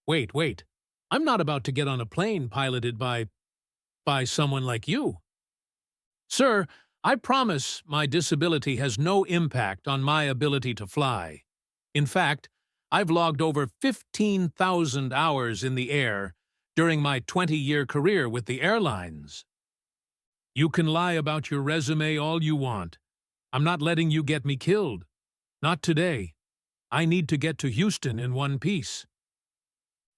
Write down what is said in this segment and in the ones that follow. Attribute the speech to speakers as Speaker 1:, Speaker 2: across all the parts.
Speaker 1: Wait. I'm not about to get on a plane piloted by someone like you. Sir, I promise my disability has no impact on my ability to fly. In fact, I've logged over 15,000 hours in the air during my 20-year career with the airlines. You can lie about your resume all you want. I'm not letting you get me killed. Not today. I need to get to Houston in one piece.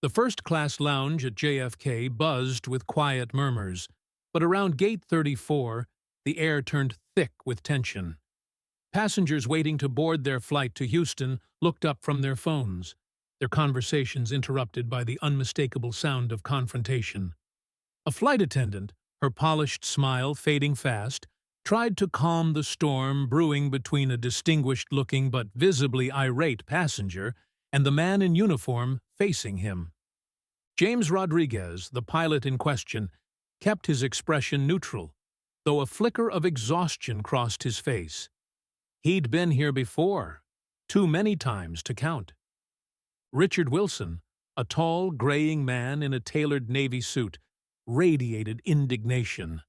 Speaker 1: The first-class lounge at JFK buzzed with quiet murmurs, but around Gate 34, the air turned thick with tension. Passengers waiting to board their flight to Houston looked up from their phones, their conversations interrupted by the unmistakable sound of confrontation. A flight attendant, her polished smile fading fast, tried to calm the storm brewing between a distinguished-looking but visibly irate passenger and the man in uniform facing him. James Rodriguez, the pilot in question, kept his expression neutral, though a flicker of exhaustion crossed his face. He'd been here before, too many times to count. Richard Wilson, a tall, graying man in a tailored Navy suit, radiated indignation.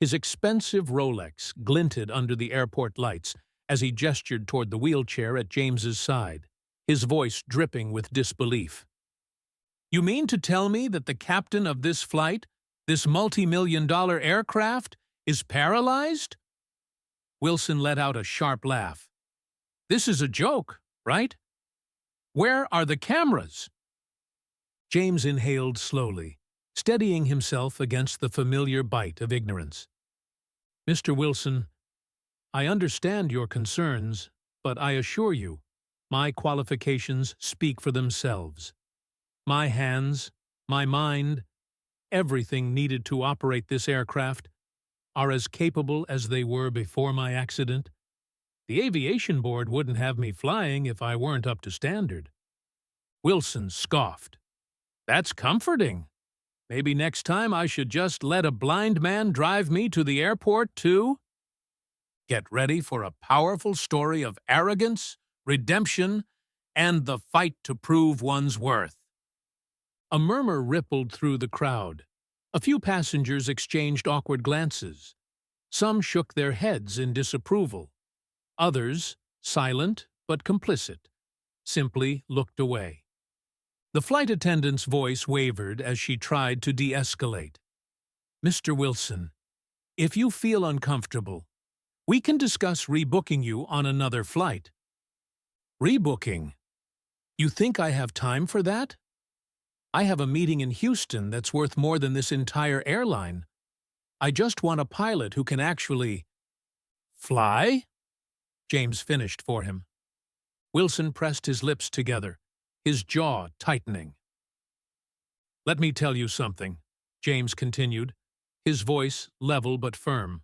Speaker 1: His expensive Rolex glinted under the airport lights as he gestured toward the wheelchair at James's side, his voice dripping with disbelief. You mean to tell me that the captain of this flight, this multi-million-dollar aircraft, is paralyzed? Wilson let out a sharp laugh. This is a joke, right? Where are the cameras? James inhaled slowly, steadying himself against the familiar bite of ignorance. Mr. Wilson, I understand your concerns, but I assure you, my qualifications speak for themselves. My hands, my mind, everything needed to operate this aircraft are as capable as they were before my accident. The aviation board wouldn't have me flying if I weren't up to standard. Wilson scoffed. That's comforting. Maybe next time I should just let a blind man drive me to the airport, too? Get ready for a powerful story of arrogance, redemption, and the fight to prove one's worth. A murmur rippled through the crowd. A few passengers exchanged awkward glances. Some shook their heads in disapproval. Others, silent but complicit, simply looked away. The flight attendant's voice wavered as she tried to de-escalate. Mr. Wilson, if you feel uncomfortable, we can discuss rebooking you on another flight. Rebooking? You think I have time for that? I have a meeting in Houston that's worth more than this entire airline. I just want a pilot who can actually fly? James finished for him. Wilson pressed his lips together, his jaw tightening. Let me tell you something, James continued, his voice level but firm.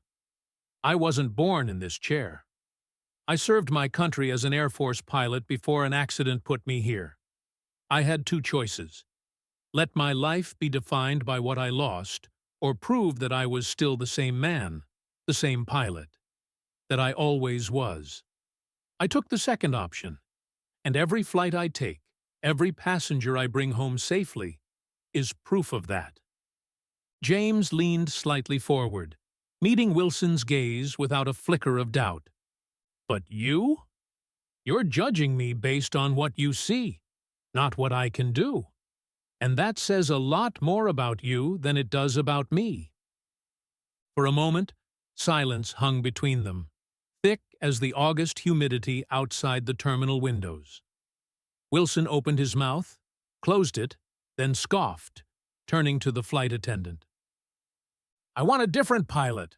Speaker 1: I wasn't born in this chair. I served my country as an Air Force pilot before an accident put me here. I had two choices. Let my life be defined by what I lost, or prove that I was still the same man, the same pilot, that I always was. I took the second option, and every flight I take, every passenger I bring home safely, is proof of that. James leaned slightly forward, meeting Wilson's gaze without a flicker of doubt. But you? You're judging me based on what you see, not what I can do. And that says a lot more about you than it does about me. For a moment, silence hung between them, thick as the August humidity outside the terminal windows. Wilson opened his mouth, closed it, then scoffed, turning to the flight attendant. I want a different pilot,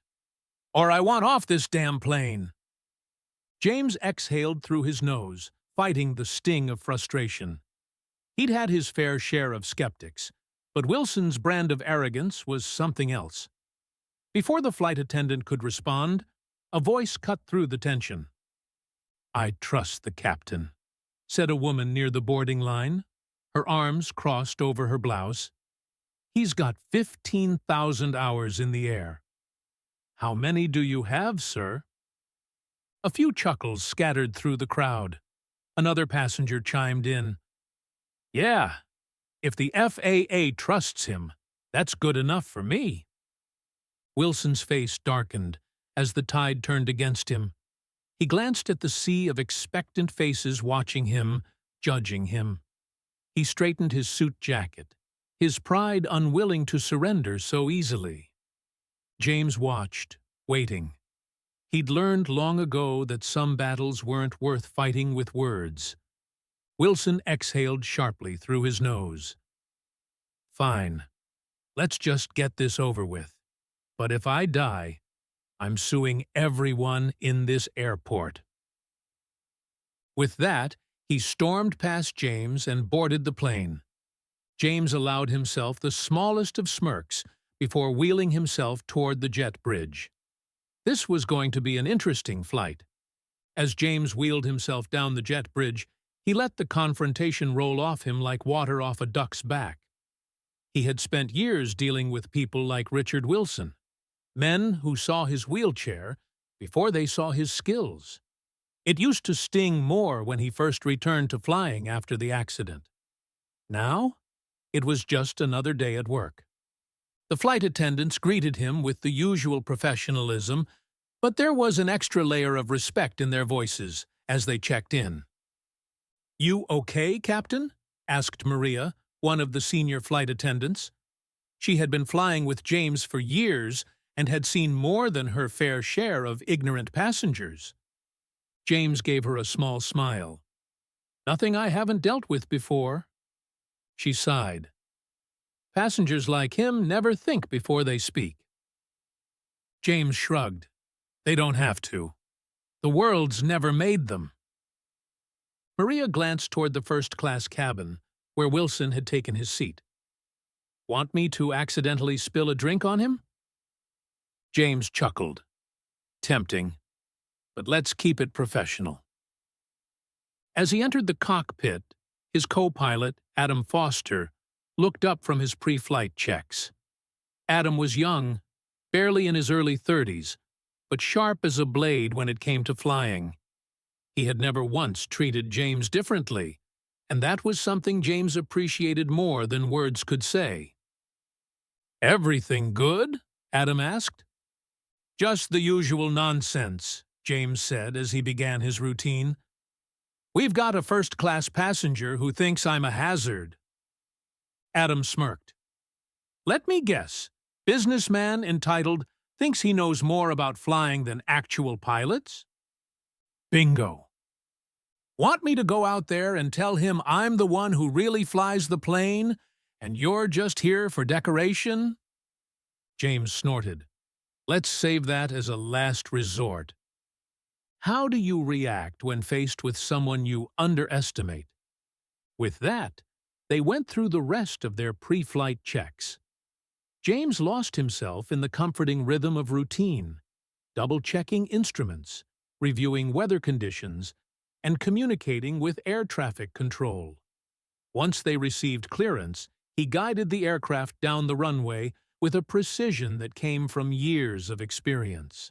Speaker 1: or I want off this damn plane. James exhaled through his nose, fighting the sting of frustration. He'd had his fair share of skeptics, but Wilson's brand of arrogance was something else. Before the flight attendant could respond, a voice cut through the tension. I trust the captain, said a woman near the boarding line, her arms crossed over her blouse. He's got 15,000 hours in the air. How many do you have, sir? A few chuckles scattered through the crowd. Another passenger chimed in. Yeah, If the FAA trusts him, that's good enough for me. Wilson's face darkened as the tide turned against him. He glanced at the sea of expectant faces watching him, judging him. He straightened his suit jacket, his pride unwilling to surrender so easily. James watched, waiting. He'd learned long ago that some battles weren't worth fighting with words. Wilson exhaled sharply through his nose. Fine. Let's just get this over with. But if I die, I'm suing everyone in this airport. With that, he stormed past James and boarded the plane. James allowed himself the smallest of smirks before wheeling himself toward the jet bridge. This was going to be an interesting flight. As James wheeled himself down the jet bridge, he let the confrontation roll off him like water off a duck's back. He had spent years dealing with people like Richard Wilson, men who saw his wheelchair before they saw his skills. It used to sting more when he first returned to flying after the accident. Now, it was just another day at work. The flight attendants greeted him with the usual professionalism, but there was an extra layer of respect in their voices as they checked in. "You okay, Captain?" asked Maria, one of the senior flight attendants. She had been flying with James for years and had seen more than her fair share of ignorant passengers. James gave her a small smile. "Nothing I haven't dealt with before." She sighed. Passengers like him never think before they speak. James shrugged. They don't have to. The world's never made them. Maria glanced toward the first-class cabin, where Wilson had taken his seat. "Want me to accidentally spill a drink on him?" James chuckled. "Tempting, but let's keep it professional." As he entered the cockpit, his co-pilot, Adam Foster, looked up from his pre-flight checks. Adam was young, barely in his early 30s, but sharp as a blade when it came to flying. He had never once treated James differently, and that was something James appreciated more than words could say. "Everything good?" Adam asked. "Just the usual nonsense," James said as he began his routine. "We've got a first-class passenger who thinks I'm a hazard." Adam smirked. "Let me guess. Businessman entitled thinks he knows more about flying than actual pilots?" "Bingo. Want me to go out there and tell him I'm the one who really flies the plane, and you're just here for decoration?" James snorted. "Let's save that as a last resort." How do you react when faced with someone you underestimate? With that, they went through the rest of their pre-flight checks. James lost himself in the comforting rhythm of routine, double-checking instruments, reviewing weather conditions, and communicating with air traffic control. Once they received clearance, he guided the aircraft down the runway with a precision that came from years of experience.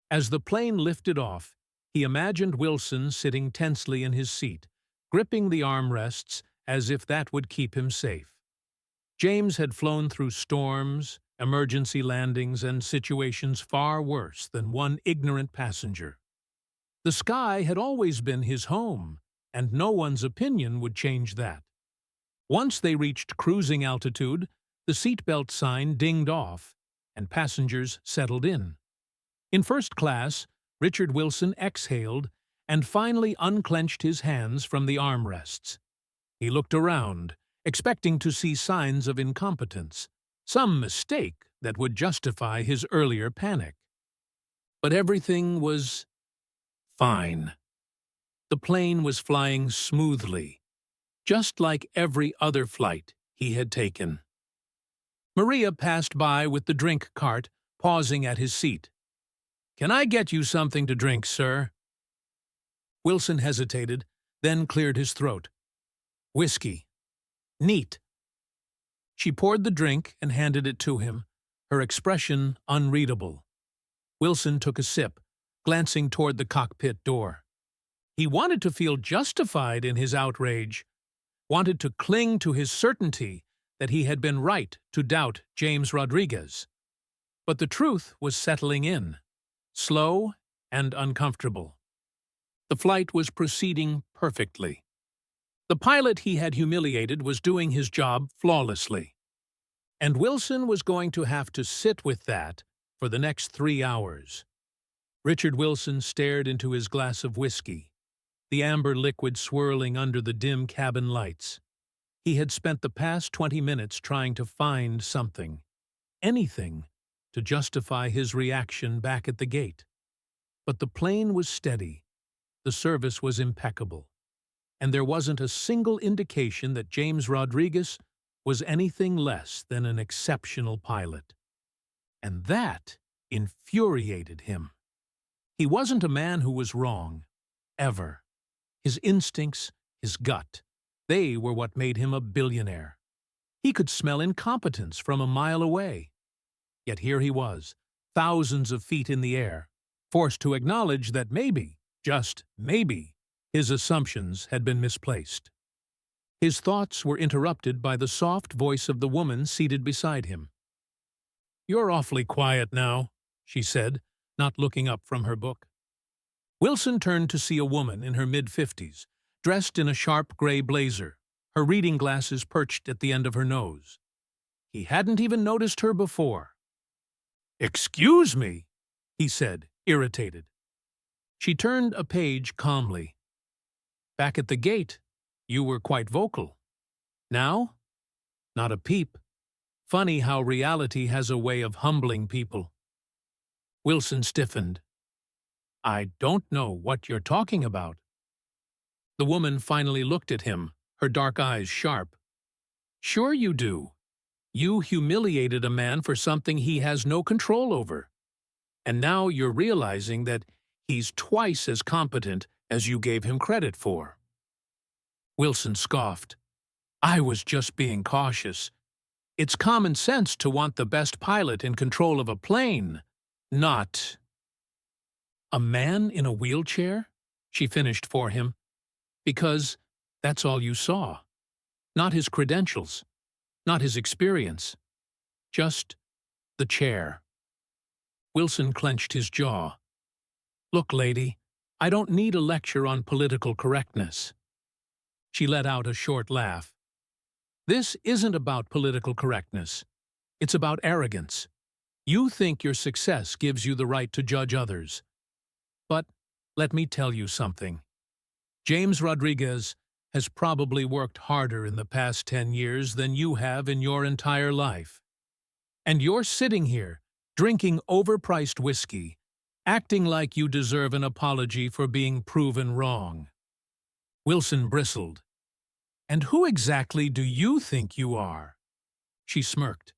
Speaker 1: As the plane lifted off, he imagined Wilson sitting tensely in his seat, gripping the armrests as if that would keep him safe. James had flown through storms, emergency landings, and situations far worse than one ignorant passenger. The sky had always been his home, and no one's opinion would change that. Once they reached cruising altitude, the seatbelt sign dinged off, and passengers settled in. In first class, Richard Wilson exhaled and finally unclenched his hands from the armrests. He looked around, expecting to see signs of incompetence, some mistake that would justify his earlier panic. But everything was fine. The plane was flying smoothly, just like every other flight he had taken. Maria passed by with the drink cart, pausing at his seat. "Can I get you something to drink, sir?" Wilson hesitated, then cleared his throat. "Whiskey. Neat." She poured the drink and handed it to him, her expression unreadable. Wilson took a sip, glancing toward the cockpit door. He wanted to feel justified in his outrage. wanted to cling to his certainty that he had been right to doubt James Rodriguez. But the truth was settling in, slow and uncomfortable. The flight was proceeding perfectly. The pilot he had humiliated was doing his job flawlessly. And Wilson was going to have to sit with that for the next 3 hours. Richard Wilson stared into his glass of whiskey, the amber liquid swirling under the dim cabin lights. He had spent the past 20 minutes trying to find something, anything, to justify his reaction back at the gate. But the plane was steady, the service was impeccable, and there wasn't a single indication that James Rodriguez was anything less than an exceptional pilot. And that infuriated him. He wasn't a man who was wrong, ever. His instincts, his gut, they were what made him a billionaire. He could smell incompetence from a mile away. Yet here he was, thousands of feet in the air, forced to acknowledge that maybe, just maybe, his assumptions had been misplaced. His thoughts were interrupted by the soft voice of the woman seated beside him. "You're awfully quiet now," she said, not looking up from her book. Wilson turned to see a woman in her mid-50s, dressed in a sharp gray blazer, her reading glasses perched at the end of her nose. He hadn't even noticed her before. "Excuse me," he said, irritated. She turned a page calmly. "Back at the gate, you were quite vocal. Now? Not a peep. Funny how reality has a way of humbling people." Wilson stiffened. "I don't know what you're talking about." The woman finally looked at him, her dark eyes sharp. "Sure you do. You humiliated a man for something he has no control over. And now you're realizing that he's twice as competent as you gave him credit for." Wilson scoffed. "I was just being cautious. It's common sense to want the best pilot in control of a plane, not—" "A man in a wheelchair?" she finished for him. "Because that's all you saw. Not his credentials, not his experience. Just the chair." Wilson clenched his jaw. "Look, lady, I don't need a lecture on political correctness." She let out a short laugh. "This isn't about political correctness. It's about arrogance. You think your success gives you the right to judge others. But let me tell you something. James Rodriguez has probably worked harder in the past 10 years than you have in your entire life. And you're sitting here, drinking overpriced whiskey, acting like you deserve an apology for being proven wrong." Wilson bristled. "And who exactly do you think you are?" She smirked.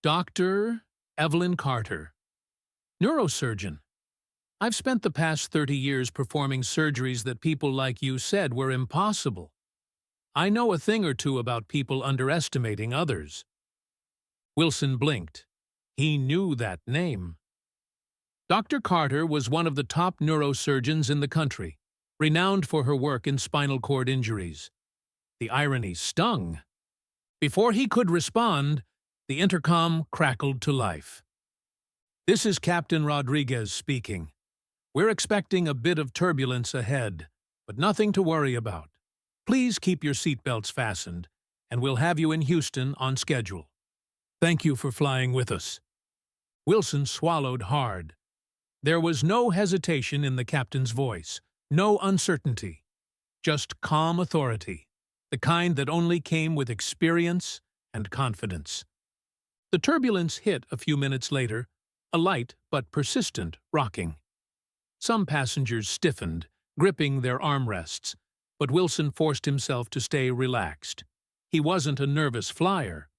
Speaker 1: "Dr. Evelyn Carter, neurosurgeon. I've spent the past 30 years performing surgeries that people like you said were impossible. I know a thing or two about people underestimating others." Wilson blinked. He knew that name. Dr. Carter was one of the top neurosurgeons in the country, renowned for her work in spinal cord injuries. The irony stung. Before he could respond, the intercom crackled to life. "This is Captain Rodriguez speaking. We're expecting a bit of turbulence ahead, but nothing to worry about. Please keep your seatbelts fastened, and we'll have you in Houston on schedule. Thank you for flying with us." Wilson swallowed hard. There was no hesitation in the captain's voice, no uncertainty, just calm authority, the kind that only came with experience and confidence. The turbulence hit a few minutes later, a light but persistent rocking. Some passengers stiffened, gripping their armrests, but Wilson forced himself to stay relaxed. He wasn't a nervous flyer,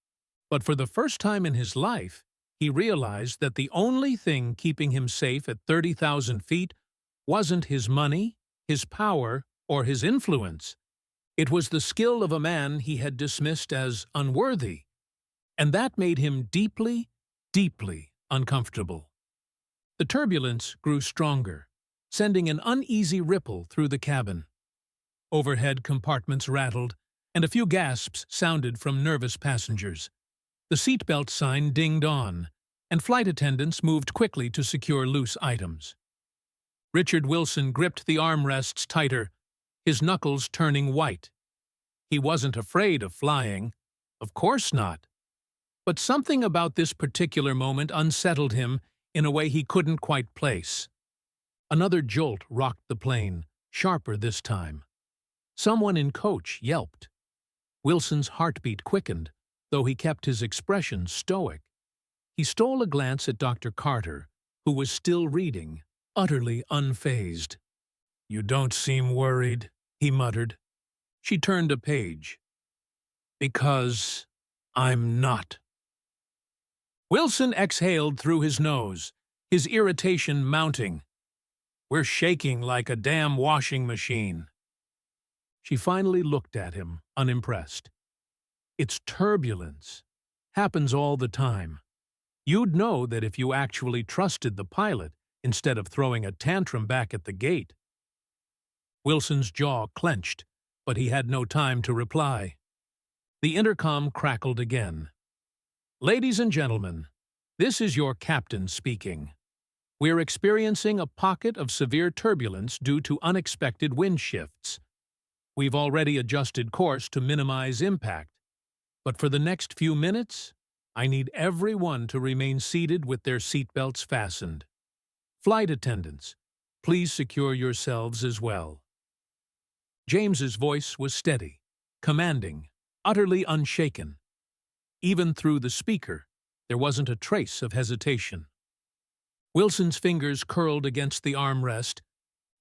Speaker 1: but for the first time in his life, he realized that the only thing keeping him safe at 30,000 feet wasn't his money, his power, or his influence. It was the skill of a man he had dismissed as unworthy, and that made him deeply, deeply uncomfortable. The turbulence grew stronger, sending an uneasy ripple through the cabin. Overhead compartments rattled, and a few gasps sounded from nervous passengers. The seatbelt sign dinged on, and flight attendants moved quickly to secure loose items. Richard Wilson gripped the armrests tighter, his knuckles turning white. He wasn't afraid of flying. Of course not. But something about this particular moment unsettled him in a way he couldn't quite place. Another jolt rocked the plane, sharper this time. Someone in coach yelped. Wilson's heartbeat quickened, though he kept his expression stoic. He stole a glance at Dr. Carter, who was still reading, utterly unfazed. "You don't seem worried," he muttered. She turned a page. "Because I'm not." Wilson exhaled through his nose, his irritation mounting. "We're shaking like a damn washing machine." She finally looked at him, unimpressed. "It's turbulence. Happens all the time. You'd know that if you actually trusted the pilot instead of throwing a tantrum back at the gate." Wilson's jaw clenched, but he had no time to reply. The intercom crackled again. "Ladies and gentlemen, this is your captain speaking. We're experiencing a pocket of severe turbulence due to unexpected wind shifts. We've already adjusted course to minimize impact, but for the next few minutes, I need everyone to remain seated with their seatbelts fastened. Flight attendants, please secure yourselves as well." James's voice was steady, commanding, utterly unshaken. Even through the speaker, there wasn't a trace of hesitation. Wilson's fingers curled against the armrest.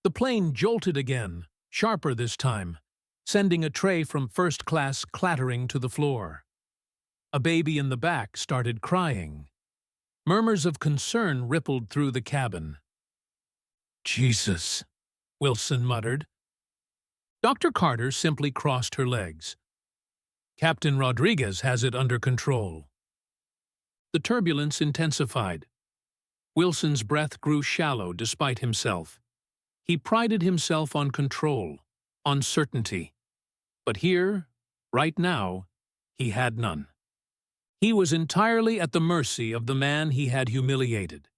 Speaker 1: The plane jolted again, sharper this time, sending a tray from first class clattering to the floor. A baby in the back started crying. Murmurs of concern rippled through the cabin. "Jesus," Wilson muttered. Dr. Carter simply crossed her legs. "Captain Rodriguez has it under control." The turbulence intensified. Wilson's breath grew shallow despite himself. He prided himself on control, on certainty. But here, right now, he had none. He was entirely at the mercy of the man he had humiliated.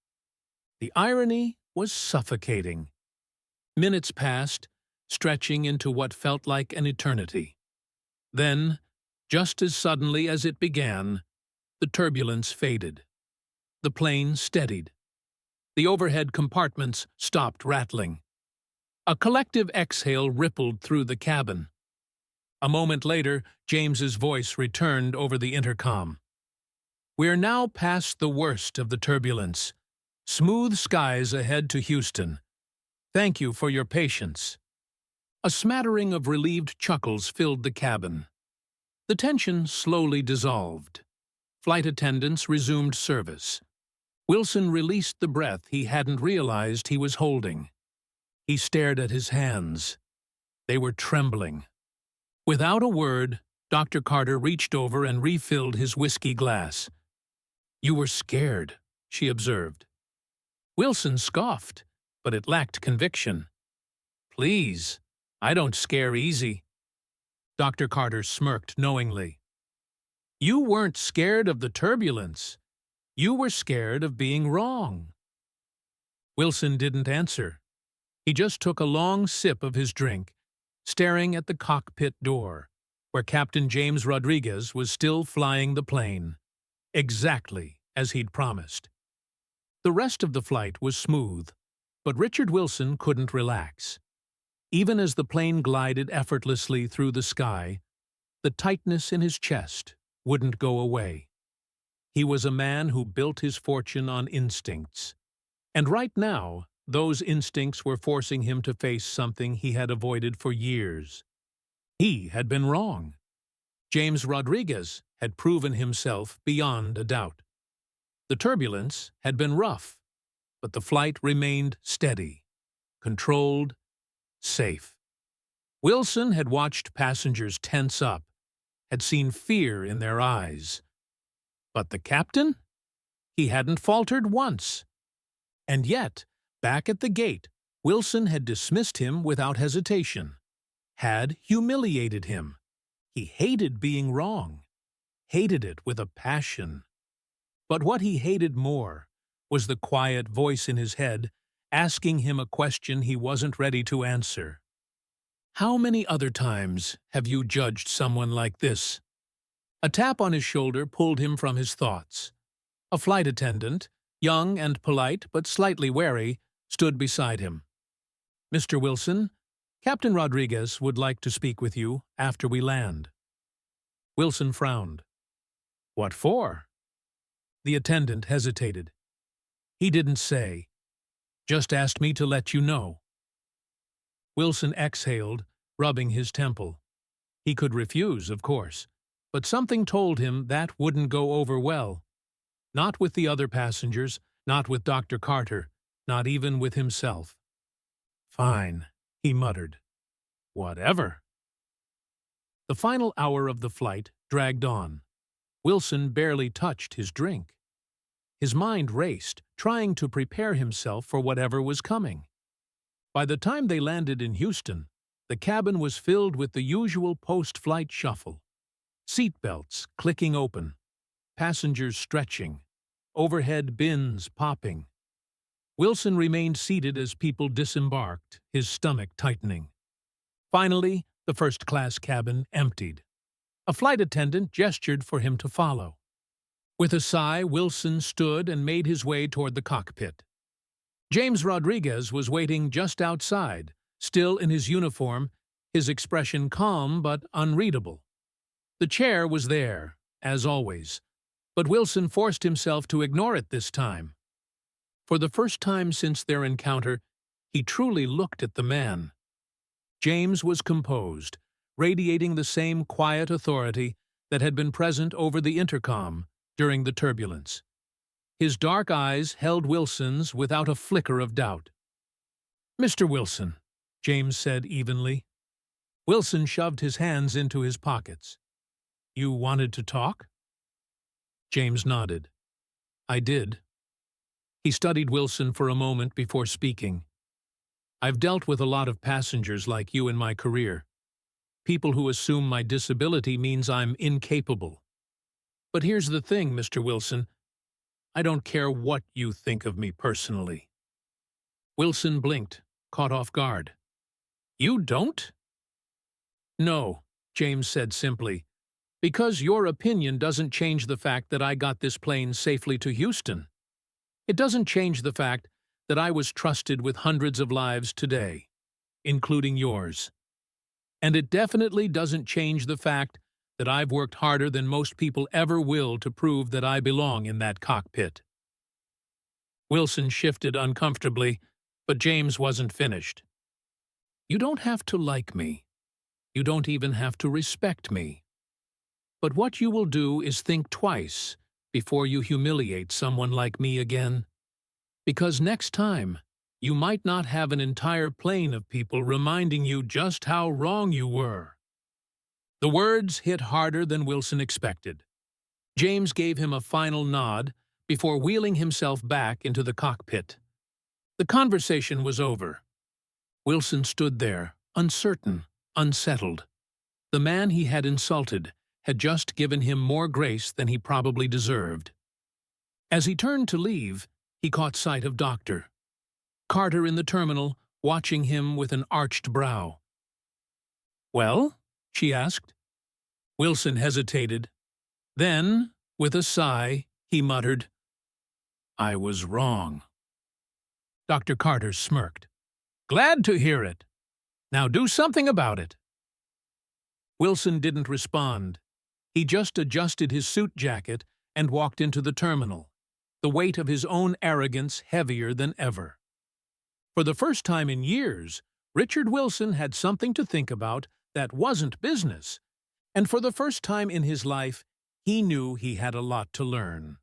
Speaker 1: The irony was suffocating. Minutes passed, stretching into what felt like an eternity. Then, just as suddenly as it began, the turbulence faded. The plane steadied. The overhead compartments stopped rattling. A collective exhale rippled through the cabin. A moment later, James's voice returned over the intercom. "We're now past the worst of the turbulence. Smooth skies ahead to Houston. Thank you for your patience." A smattering of relieved chuckles filled the cabin. The tension slowly dissolved. Flight attendants resumed service. Wilson released the breath he hadn't realized he was holding. He stared at his hands. They were trembling. Without a word, Dr. Carter reached over and refilled his whiskey glass. "You were scared," she observed. Wilson scoffed, but it lacked conviction. "Please, I don't scare easy." Dr. Carter smirked knowingly. "You weren't scared of the turbulence. You were scared of being wrong." Wilson didn't answer. He just took a long sip of his drink, staring at the cockpit door, where Captain James Rodriguez was still flying the plane, exactly as he'd promised. The rest of the flight was smooth, but Richard Wilson couldn't relax. Even as the plane glided effortlessly through the sky, the tightness in his chest wouldn't go away. He was a man who built his fortune on instincts. And right now, those instincts were forcing him to face something he had avoided for years. He had been wrong. James Rodriguez had proven himself beyond a doubt. The turbulence had been rough, but the flight remained steady, controlled, safe. Wilson had watched passengers tense up, had seen fear in their eyes. But the captain? He hadn't faltered once. And yet, back at the gate, Wilson had dismissed him without hesitation, had humiliated him, He hated being wrong, hated it with a passion. But what he hated more was the quiet voice in his head asking him a question he wasn't ready to answer. How many other times have you judged someone like this? A tap on his shoulder pulled him from his thoughts. A flight attendant, young and polite but slightly wary, stood beside him. "Mr. Wilson, Captain Rodriguez would like to speak with you after we land." Wilson frowned. "What for?" The attendant hesitated. "He didn't say. Just asked me to let you know." Wilson exhaled, rubbing his temple. He could refuse, of course, but something told him that wouldn't go over well. Not with the other passengers, not with Dr. Carter, not even with himself. "Fine," he muttered. "Whatever." The final hour of the flight dragged on. Wilson barely touched his drink. His mind raced, trying to prepare himself for whatever was coming. By the time they landed in Houston, the cabin was filled with the usual post-flight shuffle. Seat belts clicking open, passengers stretching, overhead bins popping. Wilson remained seated as people disembarked, his stomach tightening. Finally, the first-class cabin emptied. A flight attendant gestured for him to follow. With a sigh, Wilson stood and made his way toward the cockpit. James Rodriguez was waiting just outside, still in his uniform, his expression calm but unreadable. The chair was there, as always, but Wilson forced himself to ignore it this time. For the first time since their encounter, he truly looked at the man. James was composed, radiating the same quiet authority that had been present over the intercom during the turbulence. His dark eyes held Wilson's without a flicker of doubt. "Mr. Wilson," James said evenly. Wilson shoved his hands into his pockets. "You wanted to talk?" James nodded. "I did." He studied Wilson for a moment before speaking. "I've dealt with a lot of passengers like you in my career. People who assume my disability means I'm incapable. But here's the thing, Mr. Wilson. I don't care what you think of me personally." Wilson blinked, caught off guard. "You don't?" "No," James said simply, "because your opinion doesn't change the fact that I got this plane safely to Houston. It doesn't change the fact that I was trusted with hundreds of lives today, including yours. And it definitely doesn't change the fact that I've worked harder than most people ever will to prove that I belong in that cockpit." Wilson shifted uncomfortably, but James wasn't finished. "You don't have to like me. You don't even have to respect me. But what you will do is think twice before you humiliate someone like me again. Because next time, you might not have an entire plane of people reminding you just how wrong you were." The words hit harder than Wilson expected. James gave him a final nod before wheeling himself back into the cockpit. The conversation was over. Wilson stood there, uncertain, unsettled. The man he had insulted had just given him more grace than he probably deserved. As he turned to leave, he caught sight of Dr. Carter in the terminal, watching him with an arched brow. "Well?" she asked. Wilson hesitated. Then, with a sigh, he muttered, "I was wrong." Dr. Carter smirked. "Glad to hear it. Now do something about it." Wilson didn't respond. He just adjusted his suit jacket and walked into the terminal, the weight of his own arrogance heavier than ever. For the first time in years, Richard Wilson had something to think about that wasn't business, and for the first time in his life, he knew he had a lot to learn.